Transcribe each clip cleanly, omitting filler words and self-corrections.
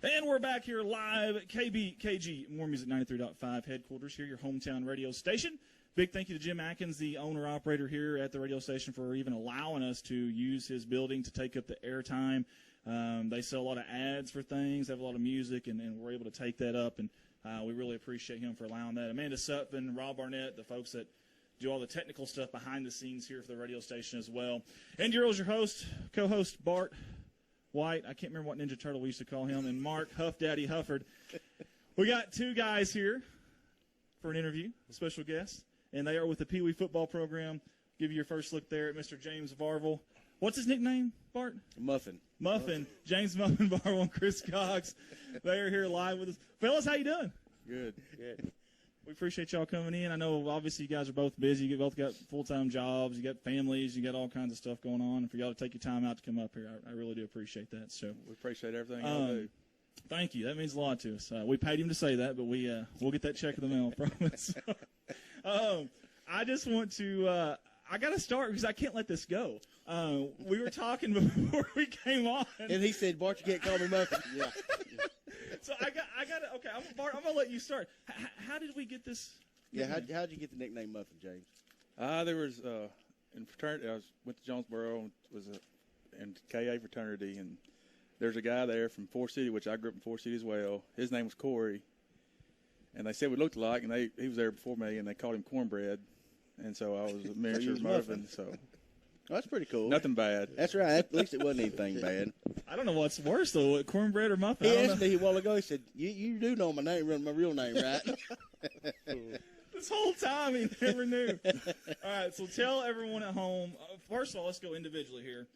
And we're back here live at KG More Music 93.5 headquarters here, your hometown radio station. Big thank you to Jim Atkins, the owner-operator here at the radio station, for even allowing us to use his building to take up the airtime. They sell a lot of ads for things, have a lot of music, and we're able to take that up, and we really appreciate him for allowing that. Amanda Sutphin, Rob Barnett, the folks that do all the technical stuff behind the scenes here for the radio station as well. And your host, co-host Bart White. I can't remember what Ninja Turtle we used to call him. And Mark Huff Daddy Hufford. We got two guys here for an interview, a special guest. And they are with the PeeWee football program. Give you your first look there at Mr. James Varvil. What's his nickname, Bart? Muffin. James Muffin Varvil and Chris Cox. They are here live with us. Fellas, how you doing? Good. We appreciate y'all coming in. I know, obviously, you guys are both busy. You both got full-time jobs. You got families. You got all kinds of stuff going on. And for y'all to take your time out to come up here, I really do appreciate that. So we appreciate everything y'all do. Thank you. That means a lot to us. We paid him to say that, but we'll get that check in the mail, I promise. I just want to I got to start because I can't let this go. We were talking before we came on. And he said, Bart, you can't call me Muffin. Yeah. So I got to, okay, Bart, I'm going to let you start. How did we get this? Yeah, how'd you get the nickname Muffin, James? There was, in fraternity, went to Jonesboro, was in KA fraternity, and there's a guy there from Forest City, which I grew up in Forest City as well. His name was Corey. And they said we looked alike, and he was there before me, and they called him Cornbread. And so I was a miniature Muffin. So Oh, that's pretty cool. nothing bad. That's right. At least it wasn't anything bad. I don't know what's worse, though, cornbread or muffin. He asked me a while ago, he said, you do know my name, my real name, right? This whole time he never knew. All right, so tell everyone at home. First of all, let's go individually here.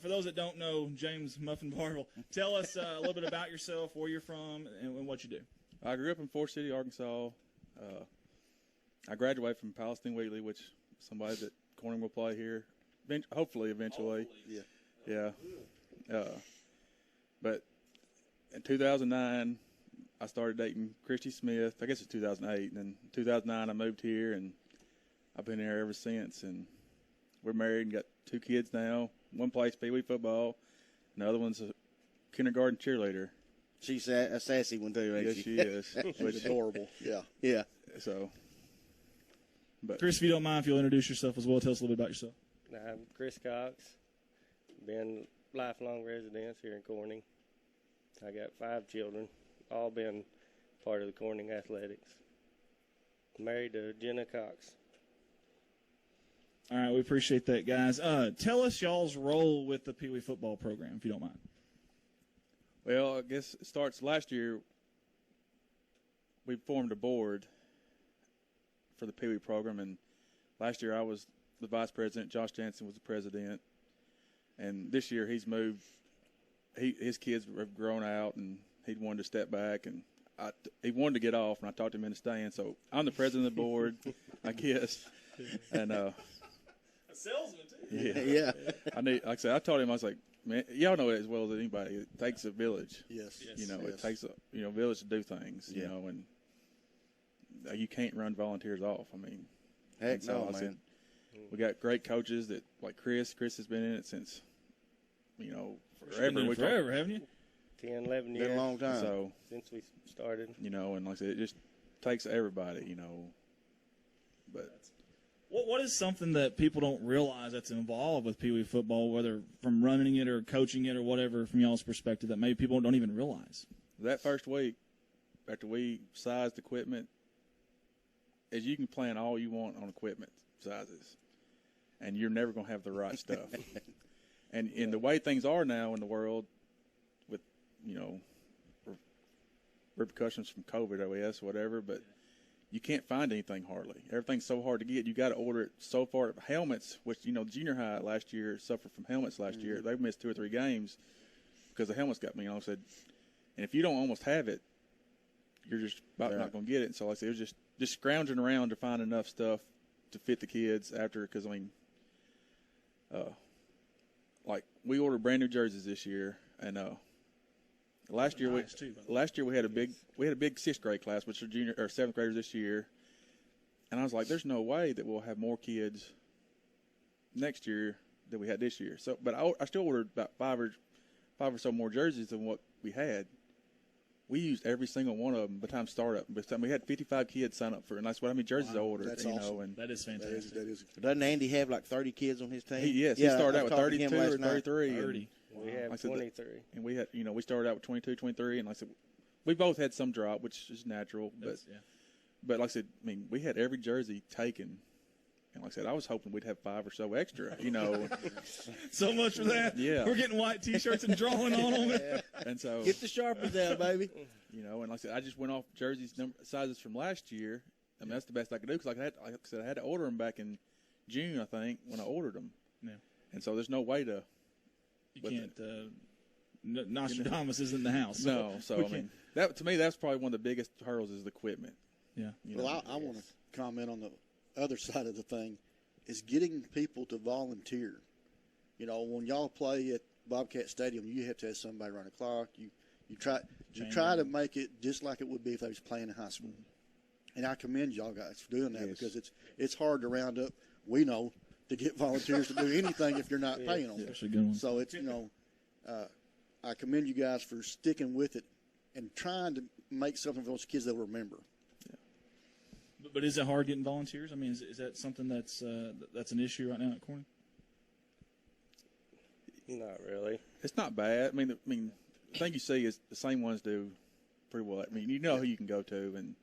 For those that don't know James Muffin Varvil, tell us a little bit about yourself, where you're from, and what you do. I grew up in Forest City, Arkansas. I graduated from Palestine Wheatley, which is somebody that Corning will play here, hopefully eventually. Yeah. But in 2009, I started dating Christy Smith. I guess it's 2008. And then in 2009, I moved here, and I've been here ever since. And we're married and got 2 kids now. One plays PeeWee football, and the other one's a kindergarten cheerleader. She's a sassy one, too, ain't Yes, she is. She's adorable. Yeah. So, but Chris, if you don't mind, if you'll introduce yourself as well, tell us a little bit about yourself. I'm Chris Cox. Been lifelong resident here in Corning. I got 5 children, all been part of the Corning athletics. Married to Jenna Cox. All right, we appreciate that, guys. Tell us y'all's role with the PeeWee football program, if you don't mind. Well, I guess it starts last year. We formed a board for the PeeWee program, and last year I was the vice president. Josh Jansen was the president, and this year he's moved. His kids have grown out, and he wanted to step back, and he wanted to get off, and I talked him into staying. So I'm the president of the board, I guess, and A salesman, too. yeah. Like I said, I told him, I was like, man, y'all know it as well as anybody. It takes a village. Yes. It takes a village to do things. You know, and you can't run volunteers off. I mean, Heck no, man. Said, we got great coaches that like Chris. Chris has been in it since forever. Forever, haven't you? 10, 11 years. Been a long time. So Since we started. and like I said, it just takes everybody. But. What is something that people don't realize that's involved with PeeWee football, whether from running it or coaching it or whatever, from y'all's perspective, that maybe people don't even realize? That first week, after we sized equipment, is you can plan all you want on equipment sizes, and you're never going to have the right stuff. And in the way things are now in the world, with repercussions from COVID, OS, whatever, but you can't find anything hardly. Everything's so hard to get. You got to order it so far. Helmets, which junior high last year suffered from helmets last year. They missed 2 or 3 games because the helmets got me. Said, and if you don't almost have it, you're just about not going to get it. And so like I said, it was just scrounging around to find enough stuff to fit the kids after. Because like we ordered brand new jerseys this year, and last year we had a big 6th grade class, which are junior or 7th graders this year, and I was like, "There's no way that we'll have more kids next year than we had this year." So, but I still ordered about five or so more jerseys than what we had, we used every single one of them by the time startup. By the time we had 55 kids sign up for it, and that's what how many jerseys I ordered. That's you awesome. know, and That is fantastic. That is. Doesn't Andy have like 30 kids on his team? he Yeah, started I out was with talking to him 32 or last night. 33. 30. We have Like I said, 23. And we had, we started out with 22, 23, and like I said, we both had some drop, which is natural. But like I said, I mean, we had every jersey taken. And like I said, I was hoping we'd have 5 or so extra, So much for that. Yeah. We're getting white T-shirts and drawing on them. And so, Get the Sharpies out, baby. and like I said, I just went off jerseys sizes from last year. I mean, that's the best I could do because like I said, I had to order them back in June, I think, when I ordered them. Yeah. And so there's no way to. You can't. Nostradamus is in the house. No, so I mean, that to me, that's probably one of the biggest hurdles is the equipment. Yeah. Well, I want to comment on the other side of the thing is getting people to volunteer. When y'all play at Bobcat Stadium, you have to have somebody run a clock. You try to make it just like it would be if they was playing in high school. And I commend y'all guys for doing that because it's hard to round up. We know to get volunteers to do anything if you're not paying them. Especially good ones. So it's I commend you guys for sticking with it and trying to make something for those kids they'll remember. But is it hard getting volunteers? I mean, is that something that's an issue right now at Corning? Not really. It's not bad. I mean, the thing you see is the same ones do pretty well. I mean, you know who you can go to, and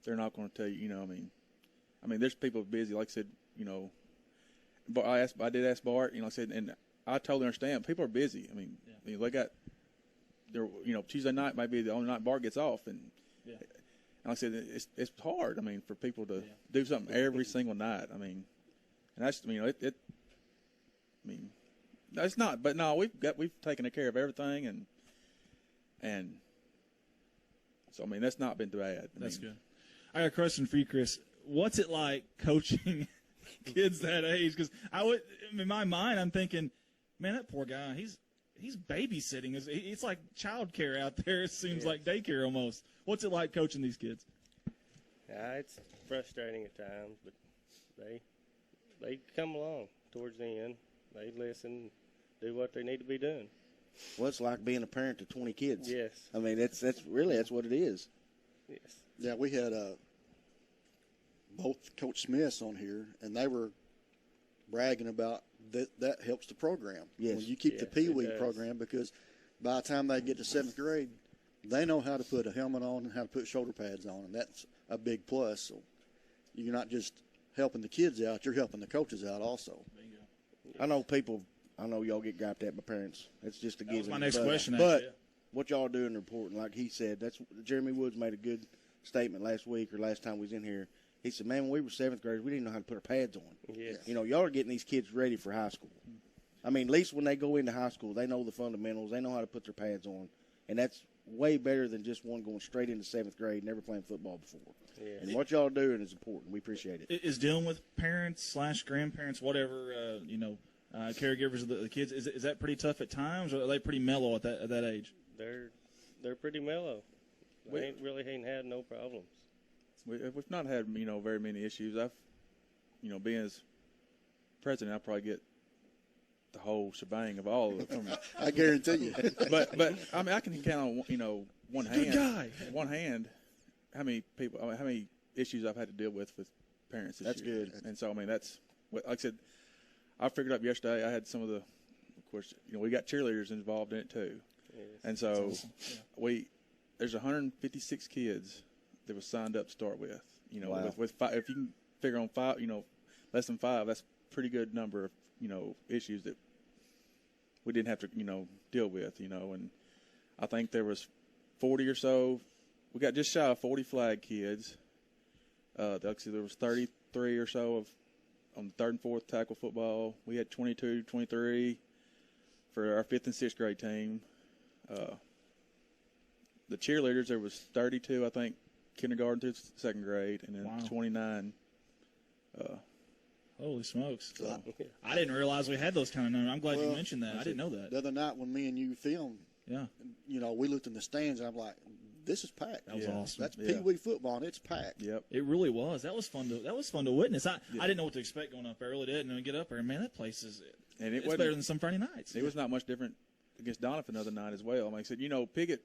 they're not going to tell you. I mean, there's people busy. Like I said, but I did ask Bart. I said, and I totally understand. People are busy. I mean, they got their. Tuesday night might be the only night Bart gets off, and. Yeah. And like I said, it's hard. I mean, for people to do something every single night. I mean, and that's no, it's not. But no, we've taken care of everything, and so I mean that's not been bad. That's good. I got a question for you, Chris. What's it like coaching kids that age? Because in my mind, I'm thinking, man, that poor guy. He's babysitting. It's like childcare out there. It seems like daycare almost. What's it like coaching these kids? It's frustrating at times, but they come along towards the end. They listen, do what they need to be doing. Well, it's like being a parent to 20 kids. Yes. I mean, that's what it is. Yes. Yeah, we had both Coach Smiths on here, and they were bragging about that helps the program. Yes. When you keep the PeeWee program, because by the time they get to 7th grade, they know how to put a helmet on and how to put shoulder pads on, and that's a big plus. So you're not just helping the kids out, you're helping the coaches out also. I know y'all get griped at by parents. It's just a given. That was my next question, But actually. what y'all doing is important. Like he said, Jeremy Woods made a good statement last week or last time we was in here. He said, man, when we were 7th graders, we didn't know how to put our pads on. Yes. Y'all are getting these kids ready for high school. I mean, at least when they go into high school, they know the fundamentals. They know how to put their pads on. And that's way better than just one going straight into 7th grade, never playing football before. Yeah. And what y'all are doing is important. We appreciate it. Is dealing with parents / grandparents, whatever, caregivers of the kids, is that pretty tough at times, or are they pretty mellow at that age? They're pretty mellow. They ain't had no problems. We've not had very many issues. I've being as president, I'll probably get the whole shebang of all of them. I guarantee you. but I mean I can count on one hand. Good guy. One hand, how many issues I've had to deal with parents this year. That's good. And so I mean that's like I said. I figured out yesterday. I had some of course we got cheerleaders involved in it too, and so there's 156 kids that was signed up to start with. Wow. with 5, if you can figure on 5, less than 5, that's a pretty good number of issues that we didn't have to deal with. And I think there was 40 or so. We got just shy of 40 flag kids. There was 33 or so on the 3rd and 4th tackle football. We had 22, 23 for our 5th and 6th grade team. The cheerleaders, there was 32, I think, kindergarten through 2nd grade, and then 29. Holy smokes! I didn't realize we had those kind of numbers. I'm glad you mentioned that. I didn't know that. The other night when me and you filmed, we looked in the stands, and I'm like, this is packed. That was awesome. That's PeeWee football, and it's packed. Yep. It really was. That was fun to witness. I didn't know what to expect going up there. I really did. And then get up there, and man, that place is it's better than some Friday nights. It was not much different against Donovan the other night as well. Like I said, Piggott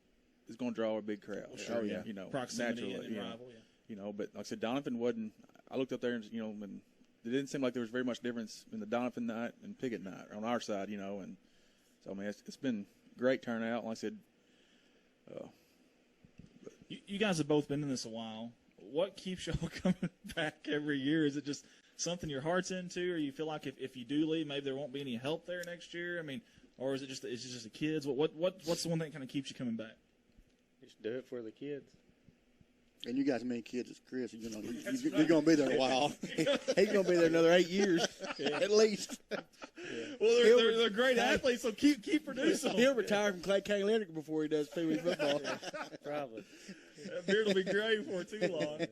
is going to draw a big crowd. Well, sure, yeah. You know, Proximity naturally, and you know. rival, yeah. You know, but like I said, Donovan wasn't. I looked up there and and it didn't seem like there was very much difference in the Donovan night and Piggott night on our side. You know, and so I mean it's been great turnout. Like I said, you guys have both been in this a while. What keeps y'all coming back every year? Is it just something your heart's into, or you feel like if you do leave, maybe there won't be any help there next year? I mean, or is it just the kids? What's the one thing that kind of keeps you coming back? Just do it for the kids. And you got as many kids as Chris. You're going to be there a while. He's going to be there another 8 years, at least. Well, they're great athletes, so keep producing. He'll retire from Clay County Electric before he does PeeWee football. Probably. That beard will be gray before too long.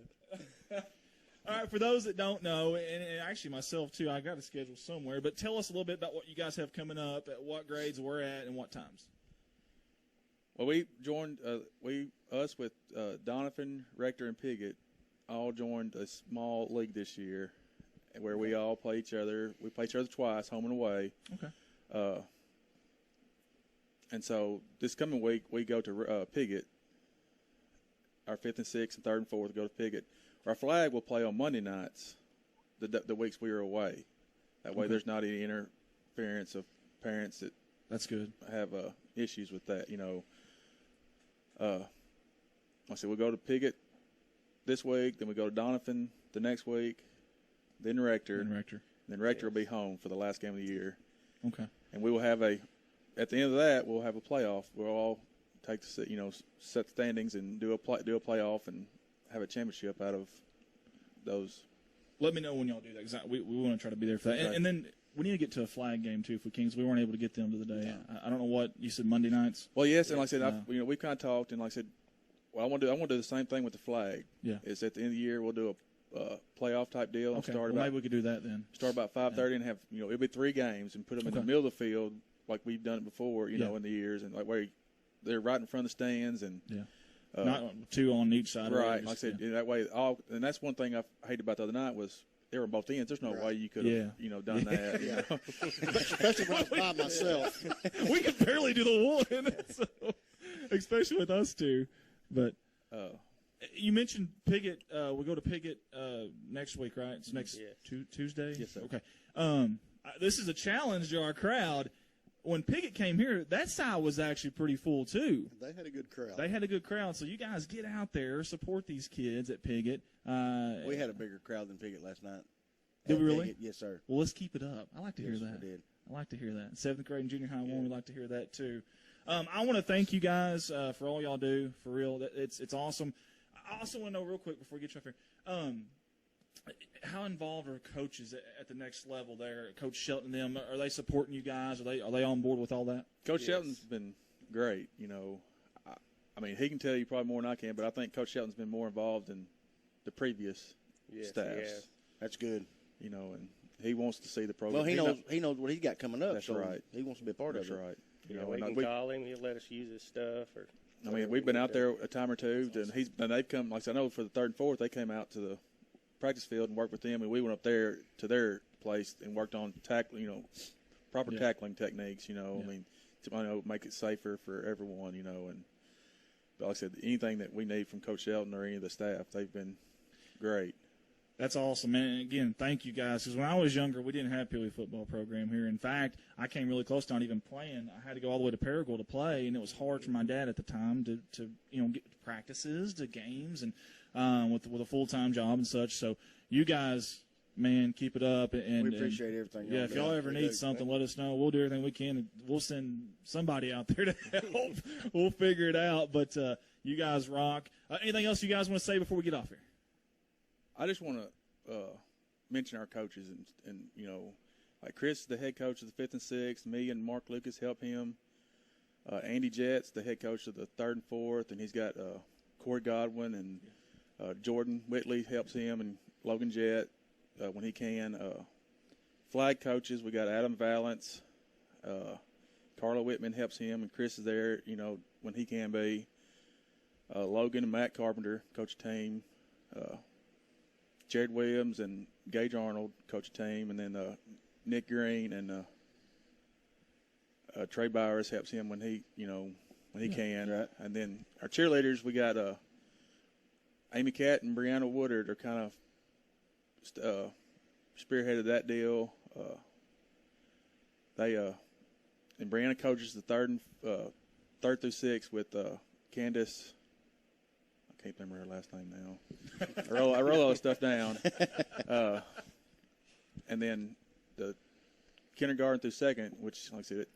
All right, for those that don't know, and actually myself too, I got a schedule somewhere, but tell us a little bit about what you guys have coming up, at what grades we're at, and what times. well, we joined us with Donovan, Rector, and Piggott all joined a small league this year, where we all play each other. We play each other twice, home and away. Okay. And so this coming week we go to Piggott. Our 5th and 6th and 3rd and 4th go to Piggott. Our flag will play on Monday nights, the weeks we are away. That way, there's not any interference of parents that That's good. have issues with that. You know, I said we'll go to Piggott this week, then we go to Donovan the next week, then Rector, then Rector will be home for the last game of the year. Okay. And we will have at the end of that, we'll have a playoff. We'll all take set the standings and do a playoff and have a championship out of those. Let me know when y'all do that, because we want to try to be there for that. Okay. And then we need to get to a flag game too if we can, because we weren't able to get them to the day. I don't know what you said, Monday nights. Well, yes, and like I said, we kind of talked, and like I said, well, I want to do the same thing with the flag. Yeah. Is at the end of the year we'll do a playoff type deal and Okay. start Maybe we could do that then. Start about 5:30 and have it'll be 3 games and put them in the middle of the field like we've done it before, you know, in the years, and like where they're right in front of the stands and not 2 on each side. Right, like I said, that way and that's one thing I hated about the other night was they were both ends. There's no way you could have done that. You know? Especially when I'm by myself. We could barely do the one, so, especially with us two. But you mentioned Piggott. We go to Piggott next week, right? It's next Tuesday? Yes, sir. Okay. This is a challenge to our crowd. When Piggott came here, that side was actually pretty full, too. They had a good crowd. So you guys get out there, support these kids at Piggott. We had a bigger crowd than Piggott last night. Did we really? Piggott, yes, sir. Well, let's keep it up. I like to hear Yes, that. we did. I like to hear that. 7th grade and junior high one, we like to hear that, too. I want to thank you guys for all y'all do, for real. It's awesome. I also want to know real quick before we get you up here, how involved are coaches at the next level there? Coach Shelton and them, are they supporting you guys? Are they on board with all that? Coach Shelton's been great. You know, I mean, he can tell you probably more than I can, but I think Coach Shelton's been more involved than the previous staffs. That's good. You know, and he wants to see the program. Well, he knows what he's got coming up. That's so right. He wants to be a part of it. That's right. You know, we and can call him. He'll let us use his stuff. I mean, we've been out there a time or two, and they've come. Like I know for the 3rd and 4th, they came out to the practice field and worked with them, and we went up there to their place and worked on proper tackling techniques. You know, I mean, to make it safer for everyone. You know, but like I said, anything that we need from Coach Shelton or any of the staff, they've been great. That's awesome, man. And again, thank you guys. Because when I was younger, we didn't have PeeWee football program here. In fact, I came really close to not even playing. I had to go all the way to Paragould to play, and it was hard for my dad at the time to get to practices, to games, and with a full-time job and such. So you guys, man, keep it up. And we appreciate everything. Yeah, if y'all ever need something, let us know. We'll do everything we can. And we'll send somebody out there to help. We'll figure it out. But you guys rock. Anything else you guys want to say before we get off here? I just want to mention our coaches, and like Chris, the head coach of the 5th and 6th. Me and Mark Lucas help him. Andy Jett's the head coach of the 3rd and 4th, and he's got Corey Godwin and Jordan Whitley helps him, and Logan Jett when he can. Flag coaches, we got Adam Valance, Carla Whitman helps him, and Chris is there, when he can be. Logan and Matt Carpenter coach a team. Jared Williams and Gage Arnold coach a team, and then Nick Green and Trey Bowers helps him when he, when he can. Right. And then our cheerleaders, we got Amy Cat and Brianna Woodard are kind of spearheaded that deal. And Brianna coaches the third through sixth with Candace. I can't remember her last name now. I roll all this stuff down. And then the kindergarten through second, which, like I said,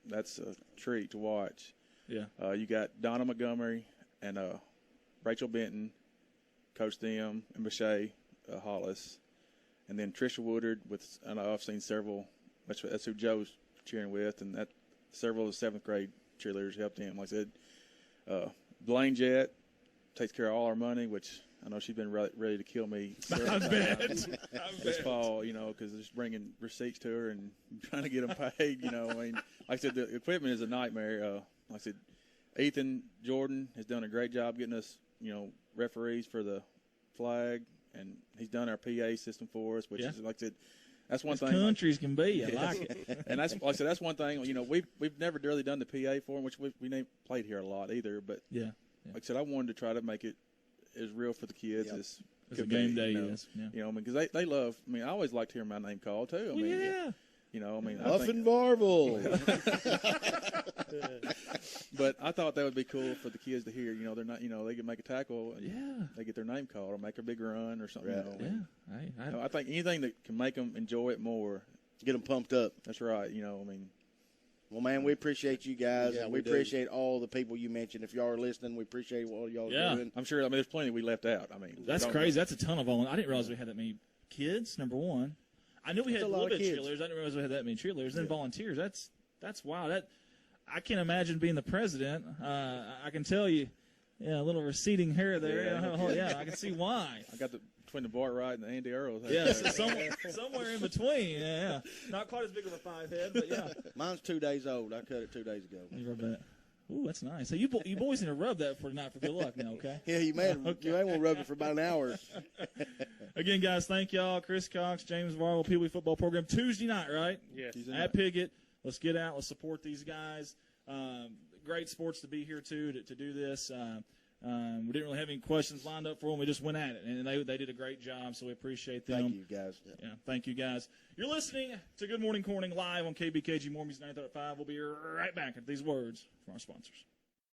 that's a treat to watch. Yeah. You got Donna Montgomery and Rachel Benton, coach them, and Bechet Hollis. And then Trisha Woodard I know I've seen several. That's who Joe's cheering with, and that several of the seventh grade cheerleaders helped him. Like I said, Blaine Jett takes care of all our money, which I know she's been ready to kill me this fall, because just bringing receipts to her and trying to get them paid. I mean, like I said, the equipment is a nightmare. Like I said, Ethan Jordan has done a great job getting us, referees for the flag, and he's done our PA system for us, which is, like I said, that's one thing. Countries can be. I like it. And that's, like I said, that's one thing. We've never really done the PA for them, which we ain't played here a lot either. But yeah. Like I said, I wanted to try to make it as real for the kids as a game day is. Yeah. Because they love. I mean, I always liked hearing my name called too. I mean, Muffin Varvil. But I thought that would be cool for the kids to hear. They're not. They can make a tackle. And they get their name called or make a big run or something. Right. I think anything that can make them enjoy it more, get them pumped up. That's right. Well, man, we appreciate you guys. Yeah, and we we appreciate all the people you mentioned. If y'all are listening, we appreciate what y'all are doing. I'm sure. There's plenty we left out. That's crazy. That's a ton of volunteers. I didn't realize we had that many kids. Number one, I knew we had a little bit of cheerleaders. I didn't realize we had that many cheerleaders. Then volunteers. That's wow. I can't imagine being the president. I can tell you, a little receding hair there. I can see why. I got between the Bart Wright and the Andy Earls. Yeah, somewhere in between. Yeah, not quite as big of a five head, but yeah. Mine's 2 days old. I cut it 2 days ago. You rub that. Ooh, that's nice. So you boys need to rub that for tonight for good luck now, okay? Yeah, you may want to rub it for about an hour. Again, guys, thank y'all. Chris Cox, James Varvil, PeeWee football program Tuesday night, right? Yes. At Piggott. Let's get out. Let's support these guys. Great sports to be here too to do this. We didn't really have any questions lined up for them. We just went at it, and they did a great job, so we appreciate them. Thank you, guys. Yeah, thank you, guys. You're listening to Good Morning Corning live on KBKG More Music 93.5. We'll be right back at these words from our sponsors.